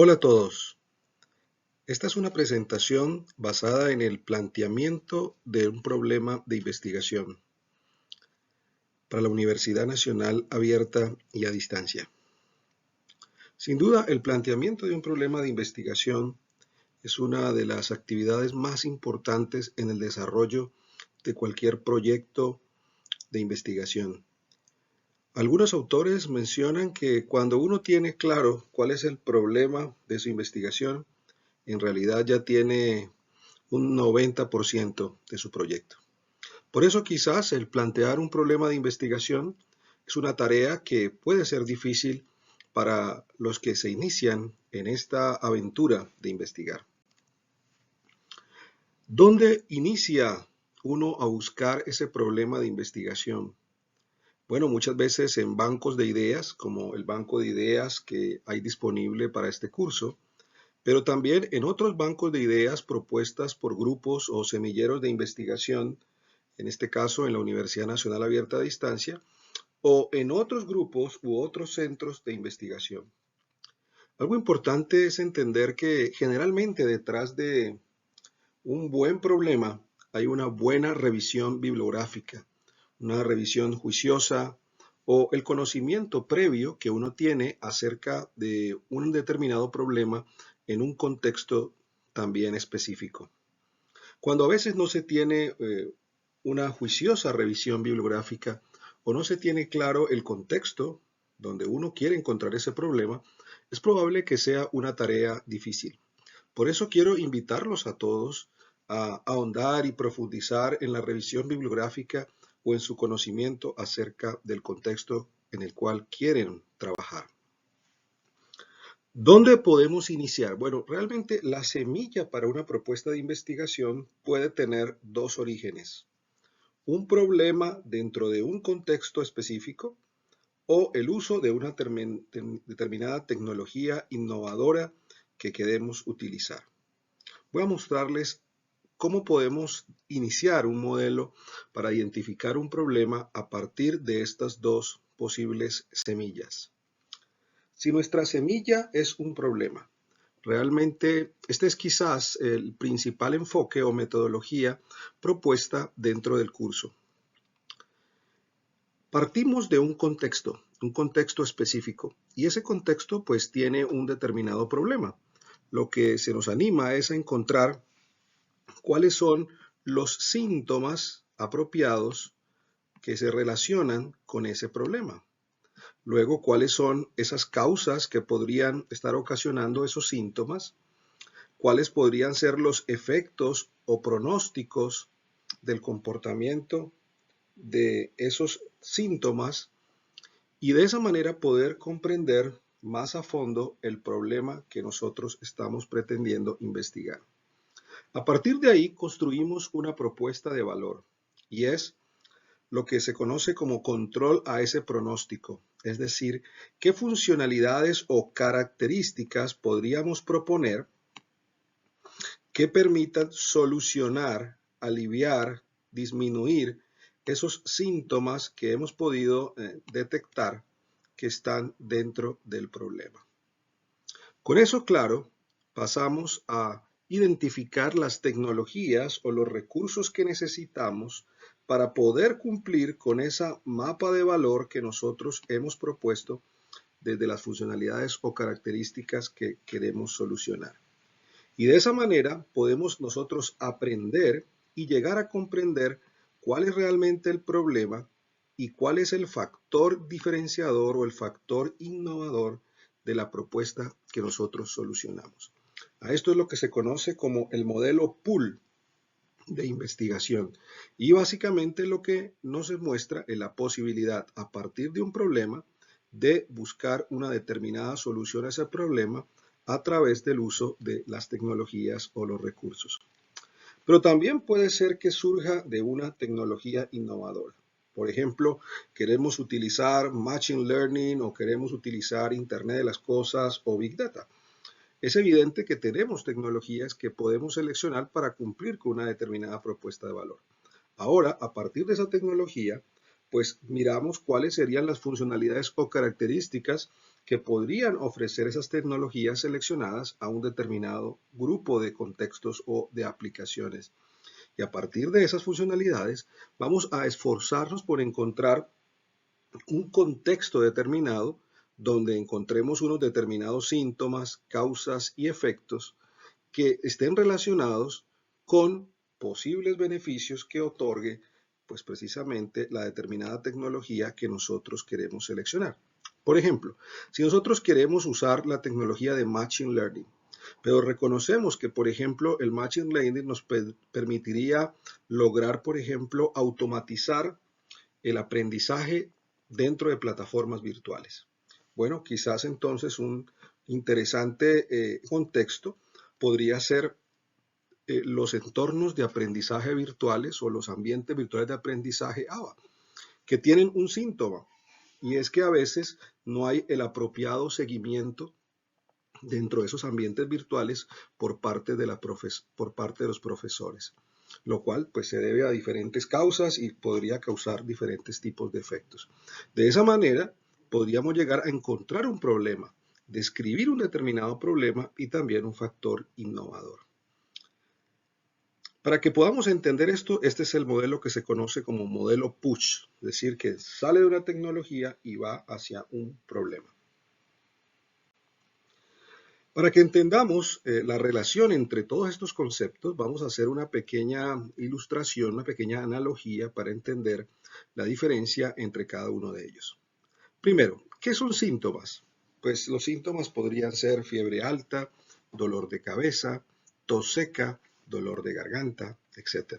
Hola a todos. Esta es una presentación basada en el planteamiento de un problema de investigación para la Universidad Nacional Abierta y a Distancia. Sin duda, el planteamiento de un problema de investigación es una de las actividades más importantes en el desarrollo de cualquier proyecto de investigación. Algunos autores mencionan que cuando uno tiene claro cuál es el problema de su investigación, en realidad ya tiene un 90% de su proyecto. Por eso quizás el plantear un problema de investigación es una tarea que puede ser difícil para los que se inician en esta aventura de investigar. ¿Dónde inicia uno a buscar ese problema de investigación? Bueno, muchas veces en bancos de ideas, como el banco de ideas que hay disponible para este curso, pero también en otros bancos de ideas propuestas por grupos o semilleros de investigación, en este caso en la Universidad Nacional Abierta a Distancia, o en otros grupos u otros centros de investigación. Algo importante es entender que generalmente detrás de un buen problema hay una buena revisión bibliográfica, una revisión juiciosa o el conocimiento previo que uno tiene acerca de un determinado problema en un contexto también específico. Cuando a veces no se tiene una juiciosa revisión bibliográfica o no se tiene claro el contexto donde uno quiere encontrar ese problema, es probable que sea una tarea difícil. Por eso quiero invitarlos a todos a ahondar y profundizar en la revisión bibliográfica o en su conocimiento acerca del contexto en el cual quieren trabajar. ¿Dónde podemos iniciar? Bueno, realmente la semilla para una propuesta de investigación puede tener dos orígenes. Un problema dentro de un contexto específico o el uso de una determinada tecnología innovadora que queremos utilizar. Voy a mostrarles cómo podemos iniciar un modelo para identificar un problema a partir de estas dos posibles semillas. Si nuestra semilla es un problema, realmente este es quizás el principal enfoque o metodología propuesta dentro del curso. Partimos de un contexto específico, y ese contexto pues tiene un determinado problema. Lo que se nos anima es a encontrar cuáles son los síntomas apropiados que se relacionan con ese problema. Luego, cuáles son esas causas que podrían estar ocasionando esos síntomas, cuáles podrían ser los efectos o pronósticos del comportamiento de esos síntomas y de esa manera poder comprender más a fondo el problema que nosotros estamos pretendiendo investigar. A partir de ahí construimos una propuesta de valor y es lo que se conoce como control a ese pronóstico, es decir, qué funcionalidades o características podríamos proponer que permitan solucionar, aliviar, disminuir esos síntomas que hemos podido detectar que están dentro del problema. Con eso claro, pasamos a identificar las tecnologías o los recursos que necesitamos para poder cumplir con esa mapa de valor que nosotros hemos propuesto desde las funcionalidades o características que queremos solucionar. Y de esa manera podemos nosotros aprender y llegar a comprender cuál es realmente el problema y cuál es el factor diferenciador o el factor innovador de la propuesta que nosotros solucionamos. A esto es lo que se conoce como el modelo PUL de investigación. Y básicamente lo que nos muestra es la posibilidad a partir de un problema de buscar una determinada solución a ese problema a través del uso de las tecnologías o los recursos. Pero también puede ser que surja de una tecnología innovadora. Por ejemplo, queremos utilizar Machine Learning o queremos utilizar Internet de las Cosas o Big Data. Es evidente que tenemos tecnologías que podemos seleccionar para cumplir con una determinada propuesta de valor. Ahora, a partir de esa tecnología, pues miramos cuáles serían las funcionalidades o características que podrían ofrecer esas tecnologías seleccionadas a un determinado grupo de contextos o de aplicaciones. Y a partir de esas funcionalidades, vamos a esforzarnos por encontrar un contexto determinado donde encontremos unos determinados síntomas, causas y efectos que estén relacionados con posibles beneficios que otorgue pues precisamente la determinada tecnología que nosotros queremos seleccionar. Por ejemplo, si nosotros queremos usar la tecnología de Machine Learning, pero reconocemos que, por ejemplo, el Machine Learning nos permitiría lograr, por ejemplo, automatizar el aprendizaje dentro de plataformas virtuales. Bueno, quizás entonces un interesante contexto podría ser los entornos de aprendizaje virtuales o los ambientes virtuales de aprendizaje ABA, que tienen un síntoma, y es que a veces no hay el apropiado seguimiento dentro de esos ambientes virtuales por parte de los profesores, lo cual pues se debe a diferentes causas y podría causar diferentes tipos de efectos. De esa manera podríamos llegar a encontrar un problema, describir un determinado problema y también un factor innovador. Para que podamos entender esto, este es el modelo que se conoce como modelo push, es decir, que sale de una tecnología y va hacia un problema. Para que entendamos la relación entre todos estos conceptos, vamos a hacer una pequeña ilustración, una pequeña analogía para entender la diferencia entre cada uno de ellos. Primero, ¿qué son síntomas? Pues los síntomas podrían ser fiebre alta, dolor de cabeza, tos seca, dolor de garganta, etc.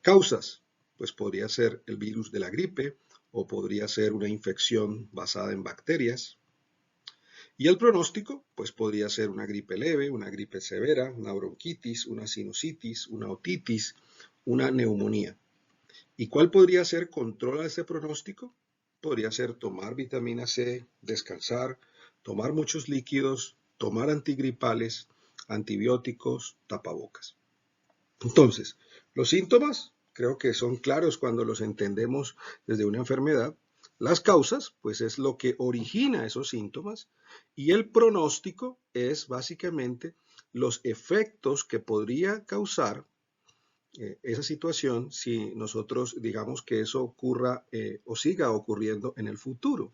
Causas, pues podría ser el virus de la gripe o podría ser una infección basada en bacterias. Y el pronóstico, pues podría ser una gripe leve, una gripe severa, una bronquitis, una sinusitis, una otitis, una neumonía. ¿Y cuál podría ser control a ese pronóstico? Podría ser tomar vitamina C, descansar, tomar muchos líquidos, tomar antigripales, antibióticos, tapabocas. Entonces, los síntomas creo que son claros cuando los entendemos desde una enfermedad. Las causas, pues es lo que origina esos síntomas, y el pronóstico es básicamente los efectos que podría causar esa situación si nosotros digamos que eso ocurra o siga ocurriendo en el futuro.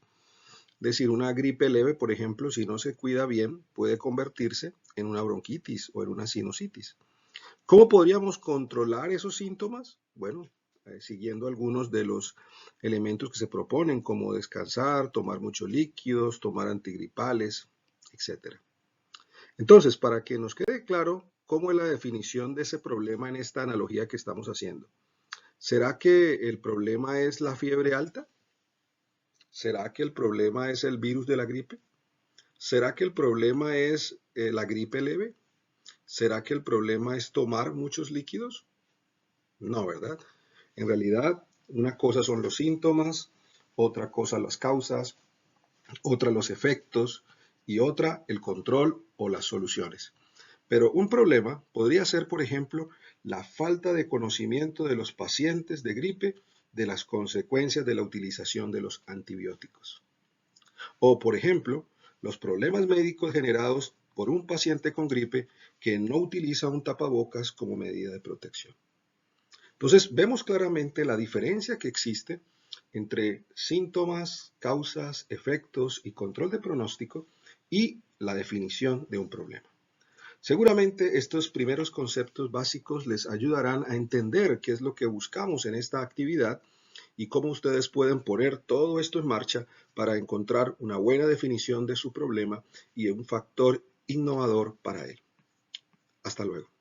Es decir, una gripe leve, por ejemplo, si no se cuida bien, puede convertirse en una bronquitis o en una sinusitis. ¿Cómo podríamos controlar esos síntomas? Bueno, siguiendo algunos de los elementos que se proponen, como descansar, tomar muchos líquidos, tomar antigripales, etc. Entonces, para que nos quede claro cómo es la definición de ese problema en esta analogía que estamos haciendo. ¿Será que el problema es la fiebre alta? ¿Será que el problema es el virus de la gripe? ¿Será que el problema es la gripe leve? ¿Será que el problema es tomar muchos líquidos? No, ¿verdad? En realidad, una cosa son los síntomas, otra cosa las causas, otra los efectos y otra el control o las soluciones. Pero un problema podría ser, por ejemplo, la falta de conocimiento de los pacientes de gripe de las consecuencias de la utilización de los antibióticos. O, por ejemplo, los problemas médicos generados por un paciente con gripe que no utiliza un tapabocas como medida de protección. Entonces, vemos claramente la diferencia que existe entre síntomas, causas, efectos y control de pronóstico y la definición de un problema. Seguramente estos primeros conceptos básicos les ayudarán a entender qué es lo que buscamos en esta actividad y cómo ustedes pueden poner todo esto en marcha para encontrar una buena definición de su problema y un factor innovador para él. Hasta luego.